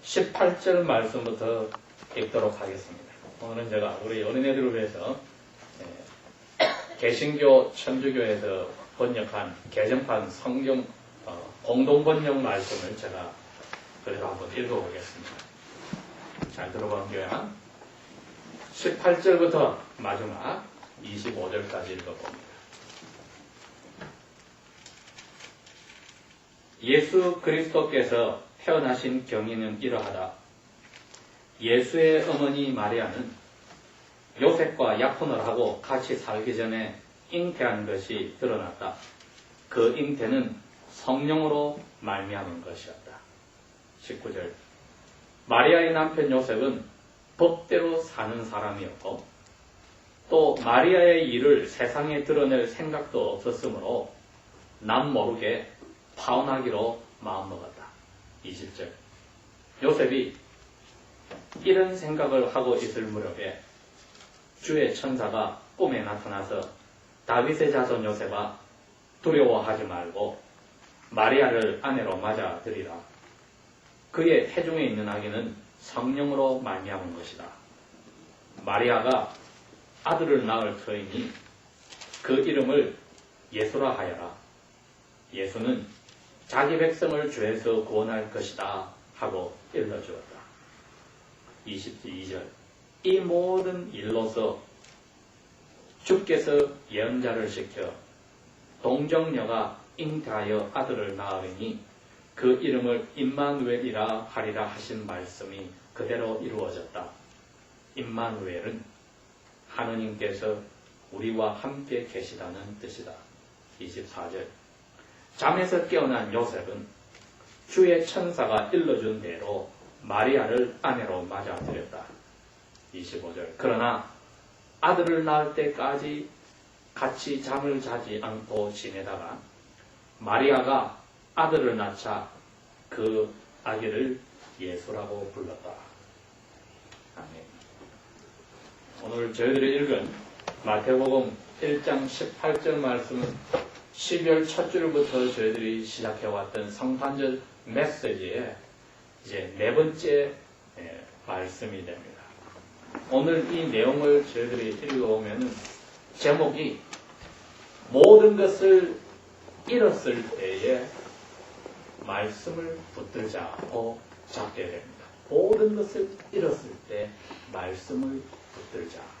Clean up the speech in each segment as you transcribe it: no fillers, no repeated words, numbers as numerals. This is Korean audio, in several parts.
18절 말씀부터 읽도록 하겠습니다. 오늘은 제가 우리 어린애들을 위해서 개신교 천주교에서 번역한 개정판 성경 공동번역 말씀을 제가 그래서 한번 읽어보겠습니다. 잘 들어보면 18절부터 마지막 25절까지 읽어봅니다. 예수 그리스도께서 태어나신 경위는 이러하다. 예수의 어머니 마리아는 요셉과 약혼을 하고 같이 살기 전에 잉태한 것이 드러났다. 그 잉태는 성령으로 말미암은 것이었다. 19절 마리아의 남편 요셉은 법대로 사는 사람이었고 또 마리아의 일을 세상에 드러낼 생각도 없었으므로 남 모르게 파혼하기로 마음먹었다. 20절 요셉이 이런 생각을 하고 있을 무렵에 주의 천사가 꿈에 나타나서 다윗의 자손 요셉아 두려워하지 말고 마리아를 아내로 맞아들이라. 그의 태중에 있는 아기는 성령으로 말미암은 것이다. 마리아가 아들을 낳을 터이니 그 이름을 예수라 하여라. 예수는 자기 백성을 죄에서 구원할 것이다 하고 일러주었다. 22절 이 모든 일로서 주께서 예언자를 시켜 동정녀가 잉태하여 아들을 낳으리니 그 이름을 임마누엘이라 하리라 하신 말씀이 그대로 이루어졌다. 임마누엘은 하느님께서 우리와 함께 계시다는 뜻이다. 24절 잠에서 깨어난 요셉은 주의 천사가 일러준 대로 마리아를 아내로 맞아들였다. 25절 그러나 아들을 낳을 때까지 같이 잠을 자지 않고 지내다가 마리아가 아들을 낳자 그 아기를 예수라고 불렀다. 아멘. 오늘 저희들이 읽은 마태복음 1장 18절 말씀은 12월 첫 줄부터 저희들이 시작해왔던 성탄절 메시지의 이제 네 번째 말씀이 됩니다. 오늘 이 내용을 저희들이 읽어보면 제목이 모든 것을 잃었을 때에 말씀을 붙들자고 잡게 됩니다. 모든 것을 잃었을 때 말씀을 붙들자.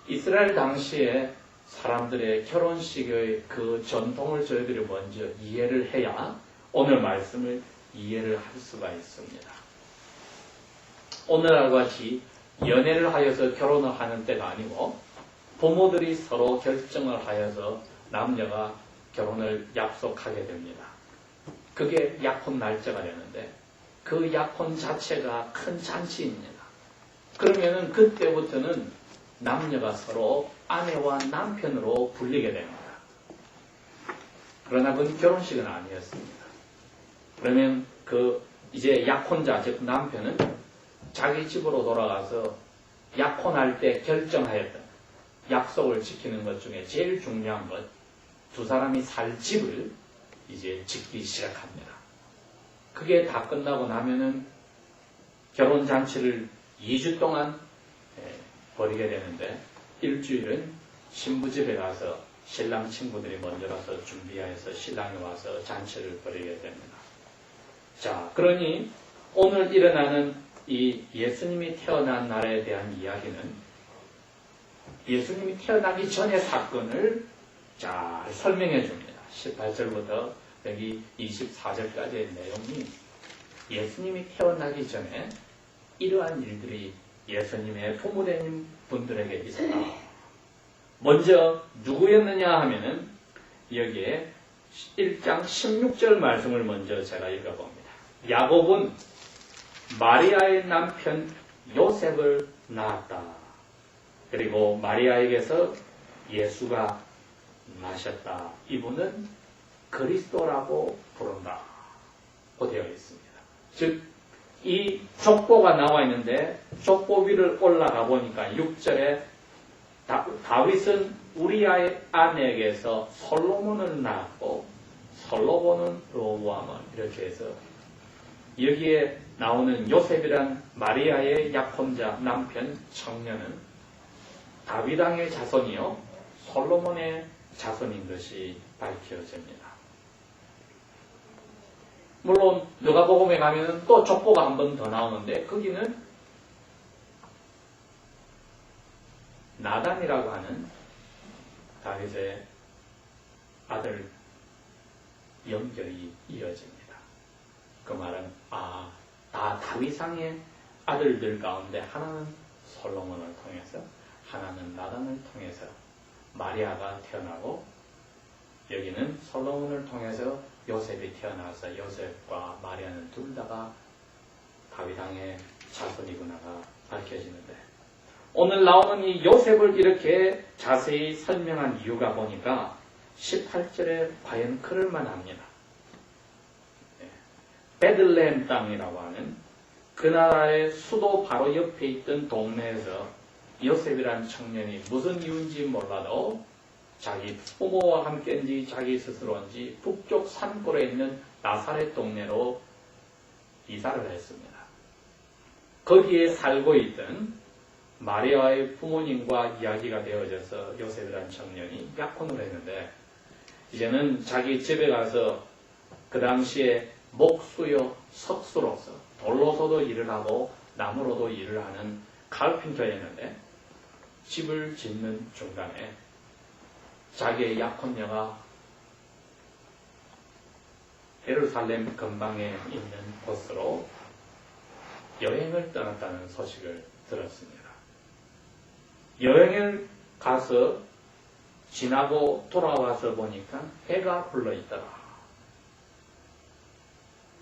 이스라엘 당시에 사람들의 결혼식의 그 전통을 저희들이 먼저 이해를 해야 오늘 말씀을 이해를 할 수가 있습니다. 오늘날 같이 연애를 하여서 결혼을 하는 때가 아니고 부모들이 서로 결정을 하여서 남녀가 결혼을 약속하게 됩니다. 그게 약혼 날짜가 되는데 그 약혼 자체가 큰 잔치입니다. 그러면은 그때부터는 남녀가 서로 아내와 남편으로 불리게 됩니다. 그러나 그건 결혼식은 아니었습니다. 그러면 이제 약혼자, 즉 남편은 자기 집으로 돌아가서 약혼할 때 결정하였던 약속을 지키는 것 중에 제일 중요한 것, 두 사람이 살 집을 이제 짓기 시작합니다. 그게 다 끝나고 나면은 결혼잔치를 2주 동안 벌이게 되는데 일주일은 신부집에 가서 신랑 친구들이 먼저 가서 준비해서 신랑이 와서 잔치를 벌이게 됩니다. 자, 그러니 오늘 일어나는 이 예수님이 태어난 날에 대한 이야기는 예수님이 태어나기 전의 사건을 잘 설명해 줍니다. 18절부터 여기 24절까지의 내용이 예수님이 태어나기 전에 이러한 일들이 예수님의 부모님 분들에게 있었다. 먼저 누구였느냐 하면은 여기에 1장 16절 말씀을 먼저 제가 읽어봅니다. 야곱은 마리아의 남편 요셉을 낳았다. 그리고 마리아에게서 예수가 나셨다. 이분은 그리스도라고 부른다. 고 되어 있습니다. 즉, 이 족보가 나와 있는데 족보 위를 올라가 보니까 6절에 다윗은 우리아의 아내에게서 솔로몬을 낳았고 솔로몬은 로보암은 이렇게 해서 여기에 나오는 요셉이란 마리아의 약혼자 남편 청년은 다윗 왕의 자손이요 솔로몬의 자손인 것이 밝혀집니다. 물론 누가복음에 가면 또 족보가 한 번 더 나오는데 거기는 나단이라고 하는 다윗의 아들 연결이 이어집니다. 그 말은 다 다윗왕의 아들들 가운데 하나는 솔로몬을 통해서 하나는 나단을 통해서 마리아가 태어나고 여기는 솔로몬을 통해서 요셉이 태어나서 요셉과 마리아는 둘 다가 다윗왕의 자손이구나가 밝혀지는데 오늘 나오는 이 요셉을 이렇게 자세히 설명한 이유가 보니까 18절에 과연 그럴만 합니다. 베들레헴 땅이라고 하는 그 나라의 수도 바로 옆에 있던 동네에서 요셉이란 청년이 무슨 이유인지 몰라도 자기 부모와 함께인지 자기 스스로인지 북쪽 산골에 있는 나사렛 동네로 이사를 했습니다. 거기에 살고 있던 마리아의 부모님과 이야기가 되어져서 요셉이란 청년이 약혼을 했는데 이제는 자기 집에 가서 그 당시에 목수요 석수로서 돌로서도 일을 하고 나무로도 일을 하는 칼펜터였는데 집을 짓는 중간에 자기의 약혼녀가 예루살렘 근방에 있는 곳으로 여행을 떠났다는 소식을 들었습니다. 여행을 가서 지나고 돌아와서 보니까 해가 불러있더라.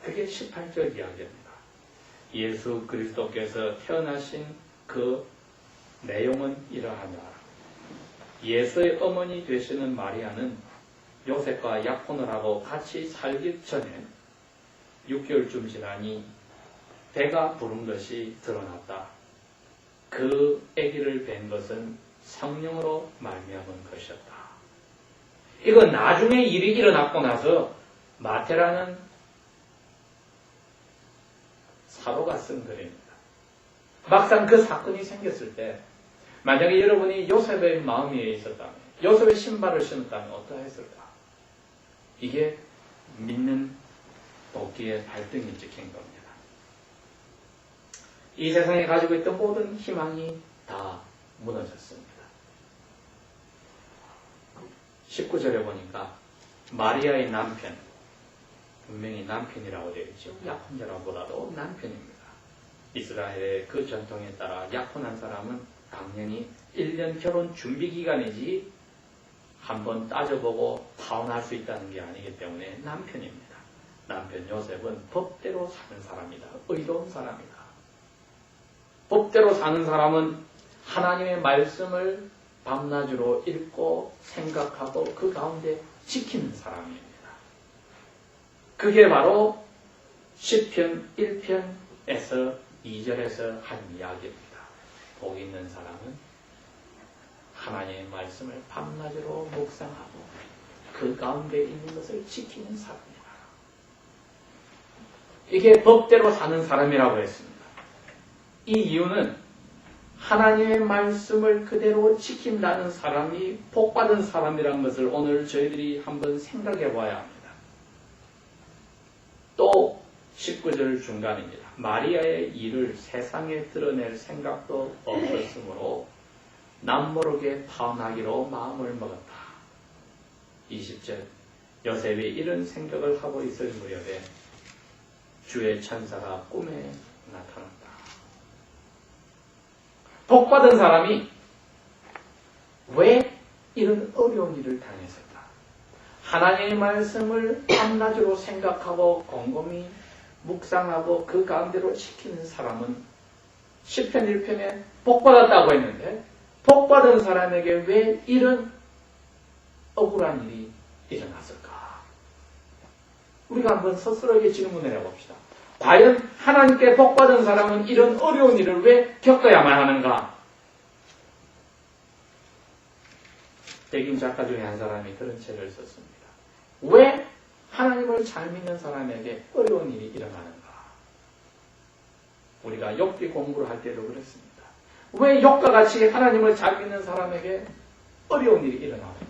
그게 18절 이야기입니다. 예수 그리스도께서 태어나신 그 내용은 이러하냐. 예수의 어머니 되시는 마리아는 요셉과 약혼을 하고 같이 살기 전에 6개월쯤 지나니 배가 부른 것이 드러났다. 그 아기를 뵌 것은 성령으로 말미암은 것이었다. 이건 나중에 일이 일어났고 나서 마태라는 사도가 쓴 글입니다. 막상 그 사건이 생겼을 때 만약에 여러분이 요셉의 마음에 있었다면 요셉의 신발을 신었다면 어떠했을까? 이게 믿는 도끼의 발등이 찍힌 겁니다. 이 세상에 가지고 있던 모든 희망이 다 무너졌습니다. 19절에 보니까 마리아의 남편, 분명히 남편이라고 되어 있죠. 약혼자라보다도 남편입니다. 이스라엘의 그 전통에 따라 약혼한 사람은 당연히 1년 결혼 준비 기간이지 한번 따져보고 파혼할 수 있다는 게 아니기 때문에 남편입니다. 남편 요셉은 법대로 사는 사람이다. 의로운 사람이다. 법대로 사는 사람은 하나님의 말씀을 밤낮으로 읽고 생각하고 그 가운데 지키는 사람입니다. 그게 바로 시편 1편에서 2절에서 한 이야기입니다. 복 있는 사람은 하나님의 말씀을 밤낮으로 묵상하고 그 가운데 있는 것을 지키는 사람이다. 이게 법대로 사는 사람이라고 했습니다. 이 이유는 하나님의 말씀을 그대로 지킨다는 사람이 복받은 사람이라는 것을 오늘 저희들이 한번 생각해 봐야 합니다. 또 19절 중간입니다. 마리아의 일을 세상에 드러낼 생각도 없었으므로 남모르게 파혼하기로 마음을 먹었다. 20절 요셉이 이런 생각을 하고 있을 무렵에 주의 천사가 꿈에 나타났다. 복받은 사람이 왜 이런 어려운 일을 당했을까? 하나님의 말씀을 밤낮으로 생각하고 곰곰이 묵상하고 그 가운데로 지키는 사람은 시편 1편에 복받았다고 했는데 복받은 사람에게 왜 이런 억울한 일이 일어났을까? 우리가 한번 스스로에게 질문을 해봅시다. 과연 하나님께 복받은 사람은 이런 어려운 일을 왜 겪어야만 하는가? 백임 작가 중에 한 사람이 그런 책을 썼습니다. 왜 하나님을 잘 믿는 사람에게 어려운 일이 일어나는가? 우리가 욥기 공부를 할 때도 그랬습니다. 왜 욥과 같이 하나님을 잘 믿는 사람에게 어려운 일이 일어나는가?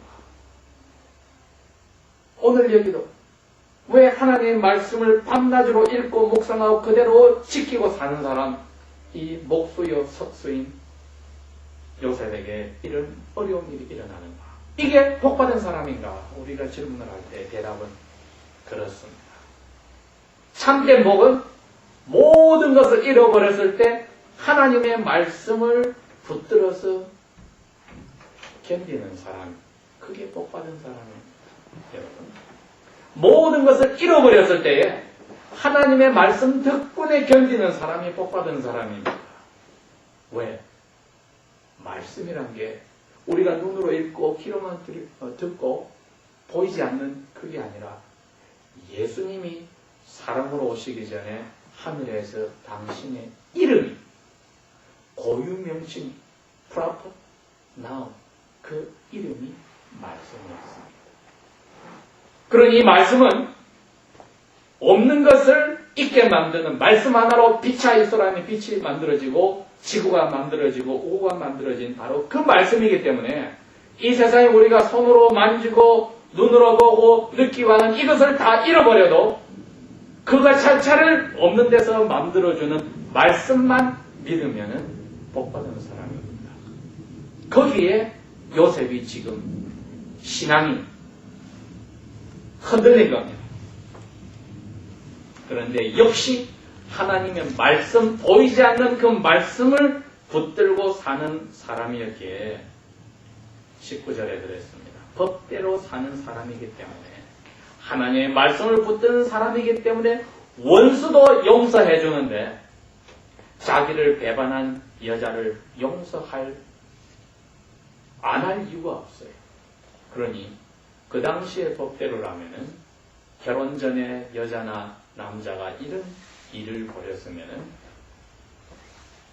오늘 여기도 왜 하나님의 말씀을 밤낮으로 읽고 묵상하고 그대로 지키고 사는 사람, 이 목수여 석수인 요셉에게 이런 어려운 일이 일어나는가? 이게 복받은 사람인가? 우리가 질문을 할 때 대답은 그렇습니다. 참된 복은 모든 것을 잃어버렸을 때 하나님의 말씀을 붙들어서 견디는 사람, 그게 복받은 사람입니다. 여러분, 모든 것을 잃어버렸을 때에 하나님의 말씀 덕분에 견디는 사람이 복받은 사람입니다. 왜? 말씀이란 게 우리가 눈으로 읽고 귀로만 듣고 보이지 않는 그게 아니라 예수님이 사람으로 오시기 전에 하늘에서 당신의 이름이 고유명칭 프라포 나우 그 이름이 말씀이었습니다. 그러니 이 말씀은 없는 것을 있게 만드는 말씀 하나로 빛이 있으라니 빛이 만들어지고 지구가 만들어지고 오후가 만들어진 바로 그 말씀이기 때문에 이 세상에 우리가 손으로 만지고 눈으로 보고 느끼고 하는 이것을 다 잃어버려도 그가 자체를 없는 데서 만들어주는 말씀만 믿으면 복받은 사람입니다. 거기에 요셉이 지금 신앙이 흔들린 겁니다. 그런데 역시 하나님의 말씀, 보이지 않는 그 말씀을 붙들고 사는 사람이었기에 19절에 그랬습니다. 법대로 사는 사람이기 때문에 하나님의 말씀을 붙드는 사람이기 때문에 원수도 용서해 주는데 자기를 배반한 여자를 용서할 안 할 이유가 없어요. 그러니 그 당시의 법대로라면은 결혼 전에 여자나 남자가 이런 일을 벌였으면은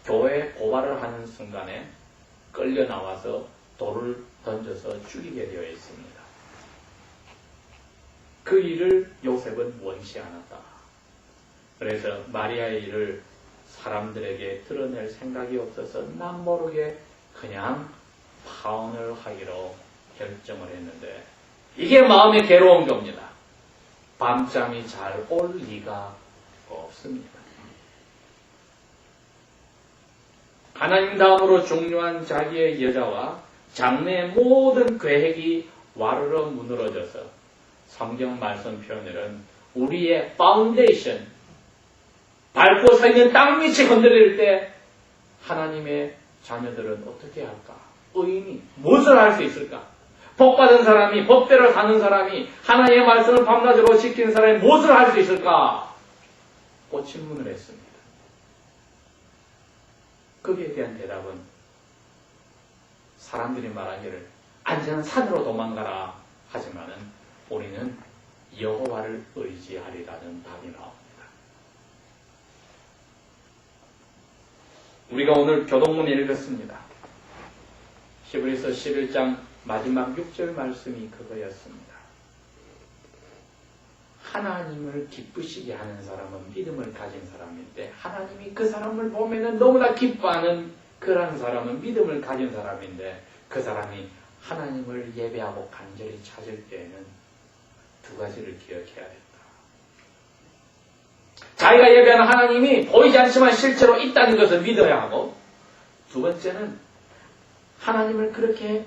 교회 고발을 하는 순간에 끌려 나와서 돌을 던져서 죽이게 되어 있습니다. 그 일을 요셉은 원치 않았다. 그래서 마리아의 일을 사람들에게 드러낼 생각이 없어서 남모르게 그냥 파혼을 하기로 결정을 했는데 이게 마음의 괴로운 겁니다. 밤잠이 잘 올 리가 없습니다. 하나님 다음으로 중요한 자기의 여자와 장래의 모든 계획이 와르르 무너져서 성경 말씀 표현으로는 우리의 파운데이션, 밟고 서 있는 땅 밑이 흔들릴 때 하나님의 자녀들은 어떻게 할까? 의인이 무엇을 할 수 있을까? 복받은 사람이, 법대로 사는 사람이, 하나님의 말씀을 밤낮으로 지키는 사람이 무엇을 할 수 있을까? 그 질문을 했습니다. 거기에 대한 대답은 사람들이 말하기를 안전한 산으로 도망가라 하지만은 우리는 여호와를 의지하리라는 답이 나옵니다. 우리가 오늘 교동문에 읽었습니다. 히브리서 11장 마지막 6절 말씀이 그거였습니다. 하나님을 기쁘시게 하는 사람은 믿음을 가진 사람인데 하나님이 그 사람을 보면은 너무나 기뻐하는 그런 사람은 믿음을 가진 사람인데 그 사람이 하나님을 예배하고 간절히 찾을 때에는 두 가지를 기억해야겠다. 자기가 예배하는 하나님이 보이지 않지만 실제로 있다는 것을 믿어야 하고 두 번째는 하나님을 그렇게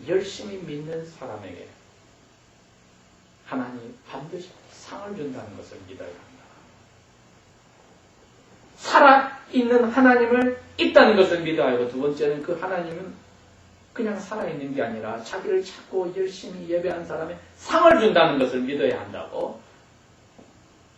열심히 믿는 사람에게 하나님이 반드시 상을 준다는 것을 믿어야 한다. 살아있는 하나님을 있다는 것을 믿어야 하고 두 번째는 그 하나님은 그냥 살아있는 게 아니라 자기를 찾고 열심히 예배한 사람에 상을 준다는 것을 믿어야 한다고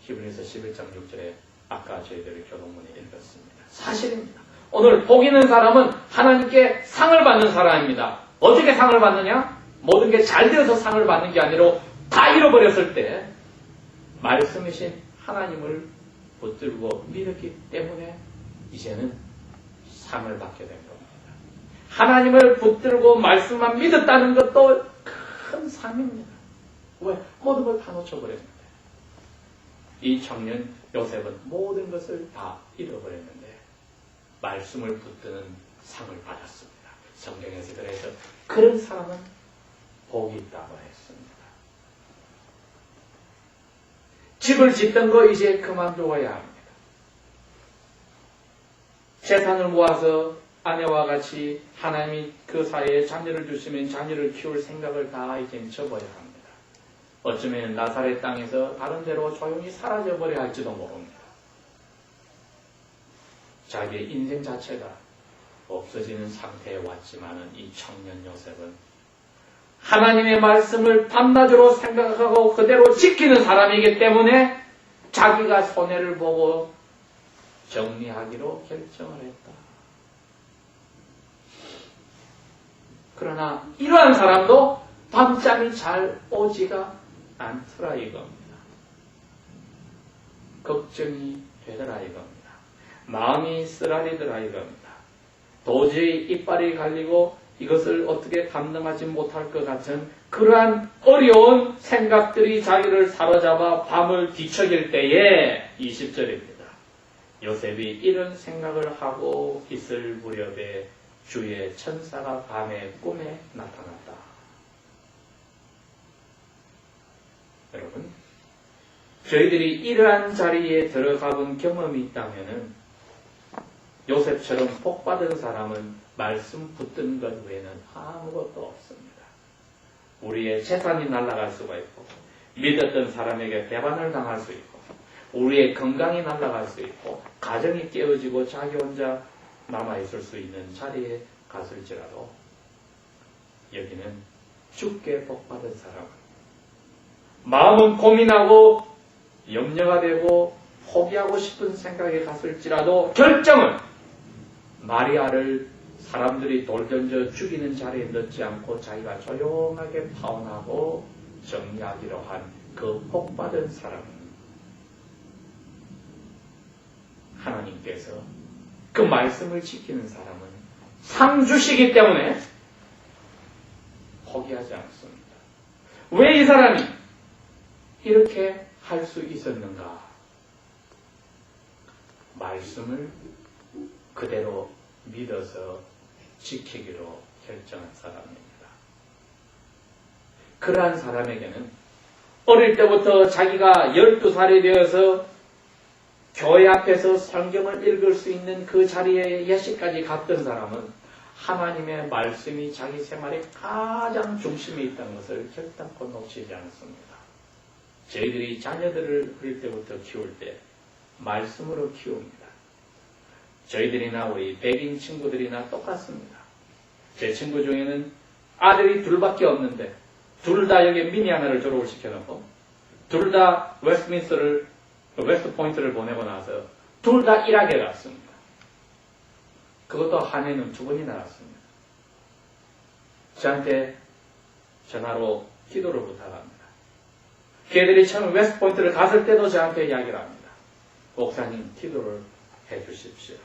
히브리서 11장 6절에 아까 저희들이 교동문에 읽었습니다. 사실입니다. 오늘 복 있는 사람은 하나님께 상을 받는 사람입니다. 어떻게 상을 받느냐? 모든 게 잘 되어서 상을 받는 게 아니라 다 잃어버렸을 때 말씀이신 하나님을 붙들고 믿었기 때문에 이제는 상을 받게 된 겁니다. 하나님을 붙들고 말씀만 믿었다는 것도 큰 상입니다. 왜? 모든 걸 다 놓쳐버렸는데. 이 청년 요셉은 모든 것을 다 잃어버렸는데 말씀을 붙드는 상을 받았습니다. 성경에서 그래서 그런 사람은 복이 있다고 했습니다. 집을 짓던 거 이제 그만두어야 합니다. 재산을 모아서 아내와 같이 하나님이 그 사이에 자녀를 주시면 자녀를 키울 생각을 다 이제 접어야 합니다. 어쩌면 나사렛 땅에서 다른 데로 조용히 사라져버려 할지도 모릅니다. 자기의 인생 자체가 없어지는 상태에 왔지만은 이 청년 요셉은 하나님의 말씀을 밤낮으로 생각하고 그대로 지키는 사람이기 때문에 자기가 손해를 보고 정리하기로 결정을 했다. 그러나 이러한 사람도 밤잠이 잘 오지가 않더라 이겁니다. 걱정이 되더라 이겁니다. 마음이 쓰라리더라 이겁니다. 도저히 이빨이 갈리고 이것을 어떻게 감당하지 못할 것 같은 그러한 어려운 생각들이 자기를 사로잡아 밤을 뒤척일 때에 20절입니다. 요셉이 이런 생각을 하고 있을 무렵에 주의 천사가 밤에 꿈에 나타났다. 여러분, 저희들이 이러한 자리에 들어가 본 경험이 있다면은 요셉처럼 복받은 사람은 말씀 붙든 것 외에는 아무것도 없습니다. 우리의 재산이 날아갈 수가 있고 믿었던 사람에게 배반을 당할 수 있고 우리의 건강이 날아갈 수 있고 가정이 깨어지고 자기 혼자 남아있을 수 있는 자리에 갔을지라도 여기는 주께 복받은 사람 마음은 고민하고 염려가 되고 포기하고 싶은 생각에 갔을지라도 결정은 마리아를 사람들이 돌 던져 죽이는 자리에 넣지 않고 자기가 조용하게 파혼하고 정리하기로 한 그 복받은 사람은 하나님께서 그 말씀을 지키는 사람은 상 주시기 때문에 포기하지 않습니다. 왜 이 사람이 이렇게 할 수 있었는가? 말씀을 그대로 믿어서 지키기로 결정한 사람입니다. 그러한 사람에게는 어릴 때부터 자기가 12살이 되어서 교회 앞에서 성경을 읽을 수 있는 그 자리에 예식까지 갔던 사람은 하나님의 말씀이 자기 생활의 가장 중심에 있다는 것을 결단코 놓치지 않습니다. 저희들이 자녀들을 어릴 때부터 키울 때 말씀으로 키웁니다. 저희들이나 우리 백인 친구들이나 똑같습니다. 제 친구 중에는 아들이 둘밖에 없는데 둘 다 여기 미니 하나를 졸업을 시켜놓고 둘 다 웨스트 포인트를 보내고 나서 둘 다 일하게 갔습니다. 그것도 한 해는 2번이나 갔습니다. 저한테 전화로 기도를 부탁합니다. 걔들이 처음 웨스트 포인트를 갔을 때도 저한테 이야기를 합니다. 목사님 기도를 해 주십시오.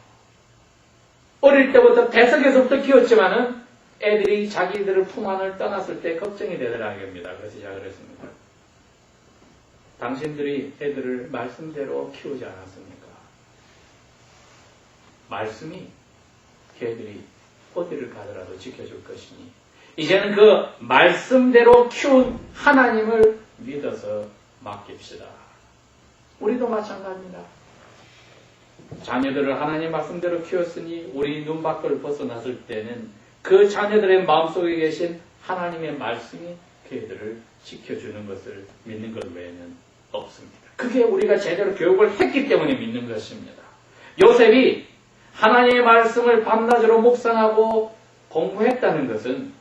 어릴 때부터 배석에서부터 키웠지만은 애들이 자기들을 품 안을 떠났을 때 걱정이 되더라는 겁니다. 그래서 제가 그랬습니다. 당신들이 애들을 말씀대로 키우지 않았습니까? 말씀이 걔들이 어디를 가더라도 지켜줄 것이니 이제는 그 말씀대로 키운 하나님을 믿어서 맡깁시다. 우리도 마찬가지입니다. 자녀들을 하나님 말씀대로 키웠으니 우리 눈 밖을 벗어났을 때는 그 자녀들의 마음속에 계신 하나님의 말씀이 그들을 지켜주는 것을 믿는 것 외에는 없습니다. 그게 우리가 제대로 교육을 했기 때문에 믿는 것입니다. 요셉이 하나님의 말씀을 밤낮으로 묵상하고 공부했다는 것은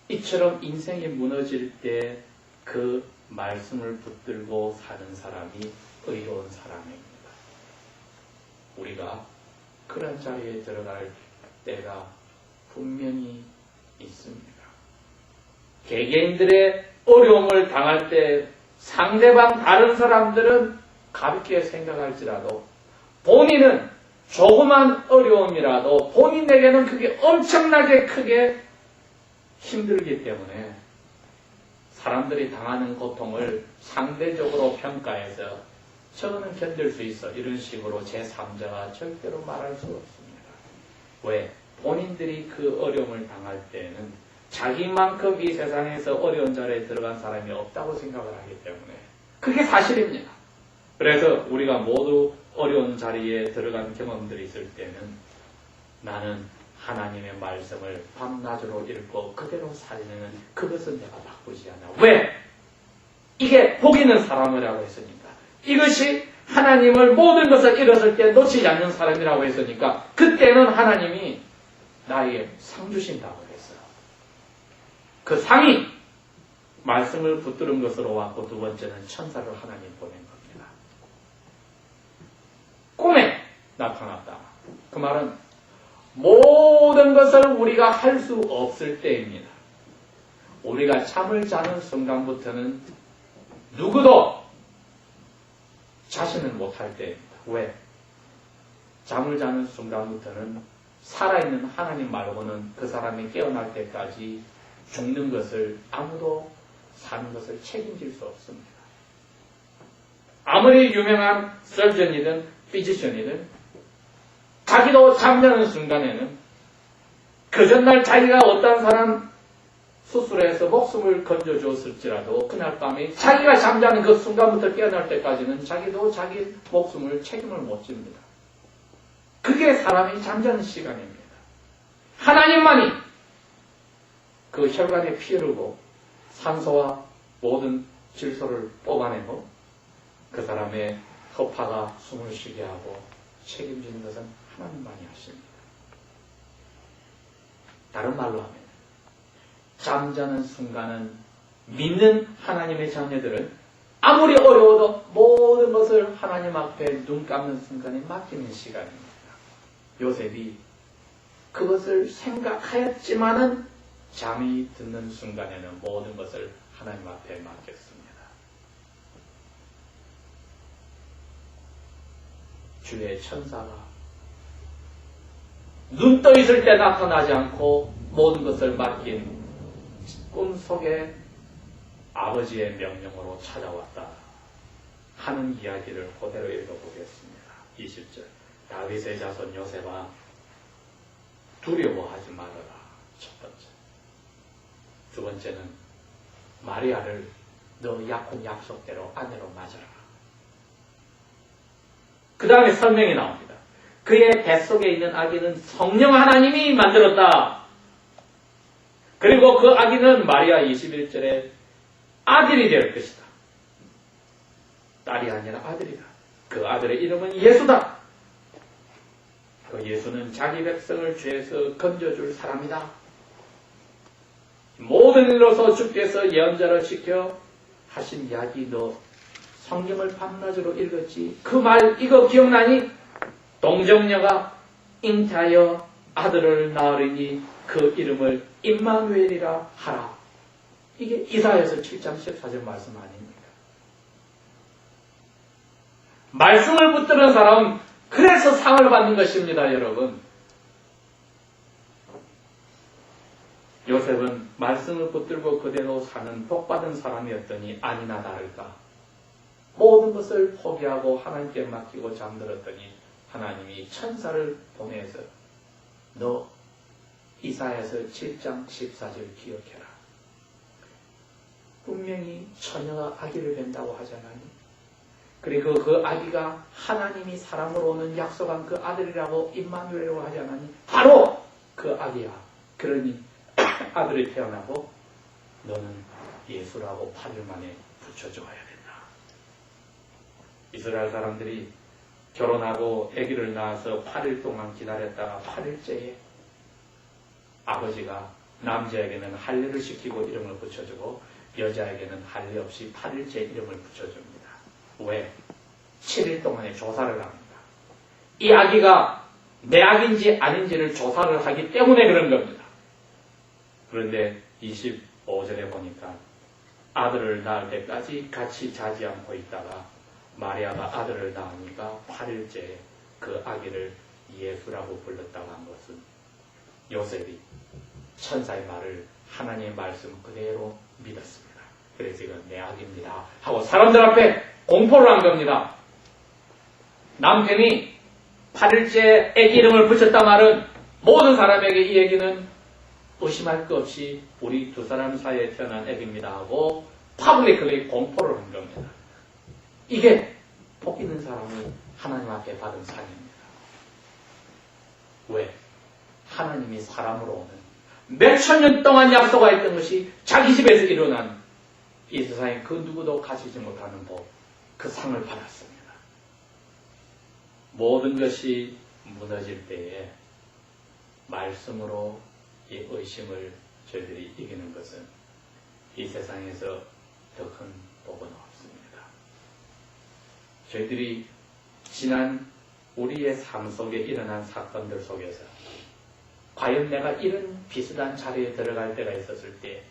이처럼 인생이 무너질 때 그 말씀을 붙들고 사는 사람이 의로운 사람입니다. 우리가 그런 자리에 들어갈 때가 분명히 있습니다. 개개인들의 어려움을 당할 때 상대방 다른 사람들은 가볍게 생각할지라도 본인은 조그만 어려움이라도 본인에게는 그게 엄청나게 크게 힘들기 때문에 사람들이 당하는 고통을 상대적으로 평가해서 저거는 견딜 수 있어 이런 식으로 제3자가 절대로 말할 수 없습니다. 왜? 본인들이 그 어려움을 당할 때는 자기만큼 이 세상에서 어려운 자리에 들어간 사람이 없다고 생각을 하기 때문에 그게 사실입니다. 그래서 우리가 모두 어려운 자리에 들어간 경험들이 있을 때는 나는 하나님의 말씀을 밤낮으로 읽고 그대로 살리는 그것은 내가 바꾸지 않아. 왜? 이게 복 있는 사람이라고 했으니까. 이것이 하나님을 모든 것을 잃었을 때 놓치지 않는 사람이라고 했으니까 그때는 하나님이 나에게 상 주신다고 했어요. 그 상이 말씀을 붙들은 것으로 왔고 두 번째는 천사를 하나님 보낸 겁니다. 꿈에 나타났다. 그 말은 모든 것을 우리가 할 수 없을 때입니다. 우리가 잠을 자는 순간부터는 누구도 자신을 못할 때입니다. 왜? 잠을 자는 순간부터는 살아있는 하나님 말고는 그 사람이 깨어날 때까지 죽는 것을 아무도 사는 것을 책임질 수 없습니다. 아무리 유명한 설전이든 피지션이든 자기도 잠자는 순간에는 그 전날 자기가 어떤 사람 수술해서 목숨을 건져줬을지라도 그날 밤에 자기가 잠자는 그 순간부터 깨어날 때까지는 자기도 자기 목숨을 책임을 못 집니다. 그게 사람이 잠자는 시간입니다. 하나님만이 그 혈관에 피 흐르고 산소와 모든 질소를 뽑아내고 그 사람의 허파가 숨을 쉬게 하고 책임지는 것은 하나님만이 하십니다. 다른 말로 하면 잠자는 순간은 믿는 하나님의 자녀들은 아무리 어려워도 모든 것을 하나님 앞에 눈 감는 순간에 맡기는 시간입니다. 요셉이 그것을 생각하였지만은 잠이 드는 순간에는 모든 것을 하나님 앞에 맡겼습니다. 주의 천사가 눈 떠 있을 때 나타나지 않고 모든 것을 맡긴 꿈속에 아버지의 명령으로 찾아왔다 하는 이야기를 그대로 읽어보겠습니다. 20절 다윗의 자손 요셉아 두려워하지 말아라. 첫 번째. 두 번째는 마리아를 너 약혼 약속대로 아내로 맞아라. 그 다음에 설명이 나옵니다. 그의 뱃속에 있는 아기는 성령 하나님이 만들었다. 그리고 그 아기는 마리아 21절에 아들이 될 것이다. 딸이 아니라 아들이다. 그 아들의 이름은 예수다. 그 예수는 자기 백성을 죄에서 건져줄 사람이다. 모든 일로서 주께서 예언자를 시켜 하신 이야기 너 성경을 밤낮으로 읽었지. 그 말 이거 기억나니? 동정녀가 잉태하여 아들을 낳으리니 그 이름을 임마누엘이라 하라. 이게 이사야서 7장 14절 말씀 아닙니까? 말씀을 붙드는 사람은 그래서 상을 받는 것입니다, 여러분. 요셉은 말씀을 붙들고 그대로 사는 복받은 사람이었더니 아니나 다를까. 모든 것을 포기하고 하나님께 맡기고 잠들었더니 하나님이 천사를 보내서 너 이사야서 7장 14절 기억해라. 분명히 처녀가 아기를 뵌다고 하잖아요. 그리고 그 아기가 하나님이 사람으로 오는 약속한 그 아들이라고 임마누엘이라고 하잖아요. 바로 그 아기야. 그러니 아들이 태어나고 너는 예수라고 8일 만에 붙여줘야 된다. 이스라엘 사람들이 결혼하고 아기를 낳아서 8일 동안 기다렸다가 8일째에 아버지가 남자에게는 할례를 시키고 이름을 붙여주고 여자에게는 할례 없이 8일째 이름을 붙여줍니다. 왜? 7일 동안의 조사를 합니다. 이 아기가 내 아기인지 아닌지를 조사를 하기 때문에 그런 겁니다. 그런데 25절에 보니까 아들을 낳을 때까지 같이 자지 않고 있다가 마리아가 아들을 낳으니까 8일째 그 아기를 예수라고 불렀다고 한 것은 요셉이 천사의 말을 하나님의 말씀 그대로 믿었습니다. 그래서 이건 내 악입니다 하고 사람들 앞에 공포를 한 겁니다. 남편이 8일째 애기 이름을 붙였다 말은 모든 사람에게 이 얘기는 의심할 것 없이 우리 두 사람 사이에 태어난 애기입니다 하고 파블리클리 공포를 한 겁니다. 이게 복 있는 사람이 하나님 앞에 받은 상입니다. 왜? 하나님이 사람으로 오는 몇천 년 동안 약속하였던 것이 자기 집에서 일어난 이 세상에 그 누구도 가지지 못하는 복, 그 상을 받았습니다. 모든 것이 무너질 때에 말씀으로 이 의심을 저희들이 이기는 것은 이 세상에서 더 큰 복은 없습니다. 저희들이 지난 우리의 삶 속에 일어난 사건들 속에서 과연 내가 이런 비슷한 자리에 들어갈 때가 있었을 때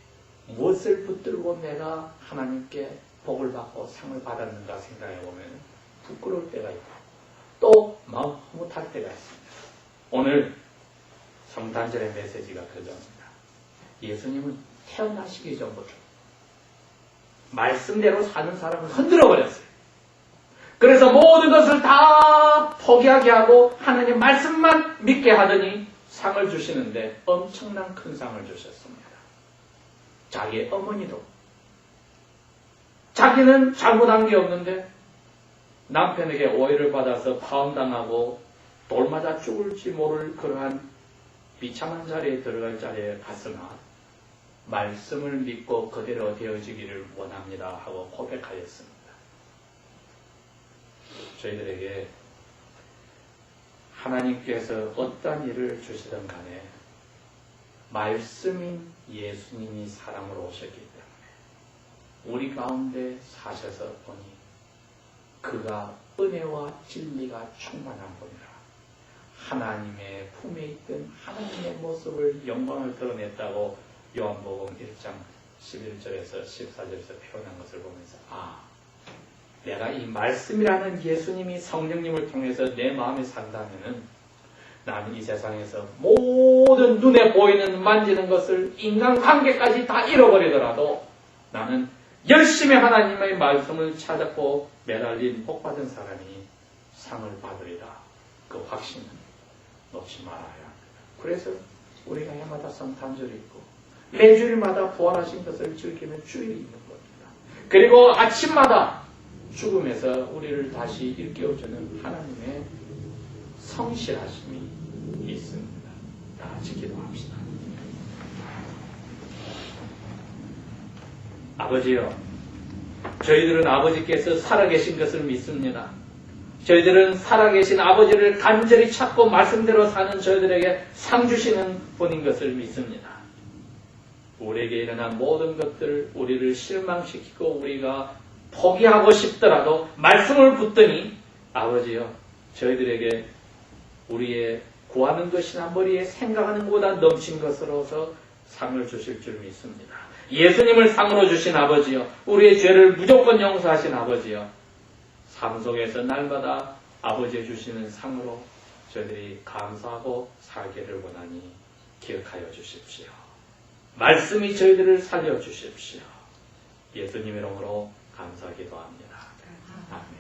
무엇을 붙들고 내가 하나님께 복을 받고 상을 받았는가 생각해 보면 부끄러울 때가 있고 또 마음 허무할 때가 있습니다. 오늘 성탄절의 메시지가 그겁니다. 예수님은 태어나시기 전부터 말씀대로 사는 사람을 흔들어 버렸어요. 그래서 모든 것을 다 포기하게 하고 하나님 말씀만 믿게 하더니 상을 주시는데 엄청난 큰 상을 주셨습니다. 자기의 어머니도 자기는 잘못한 게 없는데 남편에게 오해를 받아서 파혼당하고 돌 맞아 죽을지 모를 그러한 비참한 자리에 들어갈 자리에 갔으나 말씀을 믿고 그대로 되어지기를 원합니다 하고 고백하였습니다. 저희들에게 하나님께서 어떤 일을 주시든 간에 말씀인 예수님이 사람으로 오셨기 때문에 우리 가운데 사셔서 보니 그가 은혜와 진리가 충만한 분이라 하나님의 품에 있던 하나님의 모습을 영광을 드러냈다고 요한복음 1장 11절에서 14절에서 표현한 것을 보면서 내가 이 말씀이라는 예수님이 성령님을 통해서 내 마음에 산다면은 나는 이 세상에서 모든 눈에 보이는 만지는 것을 인간관계까지 다 잃어버리더라도 나는 열심히 하나님의 말씀을 찾았고 매달린 복받은 사람이 상을 받으리라. 그 확신은 놓지 말아야 합니다. 그래서 우리가 해마다 성탄절이 있고 매주일마다 부활하신 것을 즐기는 주일이 있는 겁니다. 그리고 아침마다 죽음에서 우리를 다시 일깨워주는 하나님의 성실하심이 있습니다. 다 같이 기도합시다. 아버지요, 저희들은 아버지께서 살아계신 것을 믿습니다. 저희들은 살아계신 아버지를 간절히 찾고 말씀대로 사는 저희들에게 상 주시는 분인 것을 믿습니다. 우리에게 일어난 모든 것들, 우리를 실망시키고 우리가 포기하고 싶더라도 말씀을 붙더니 아버지여, 저희들에게 우리의 구하는 것이나 머리에 생각하는 것보다 넘친 것으로서 상을 주실 줄 믿습니다. 예수님을 상으로 주신 아버지여, 우리의 죄를 무조건 용서하신 아버지여, 삶 속에서 날마다 아버지의 주시는 상으로 저희들이 감사하고 살기를 원하니 기억하여 주십시오. 말씀이 저희들을 살려주십시오. 예수님 이름으로 감사기도합니다. 아멘.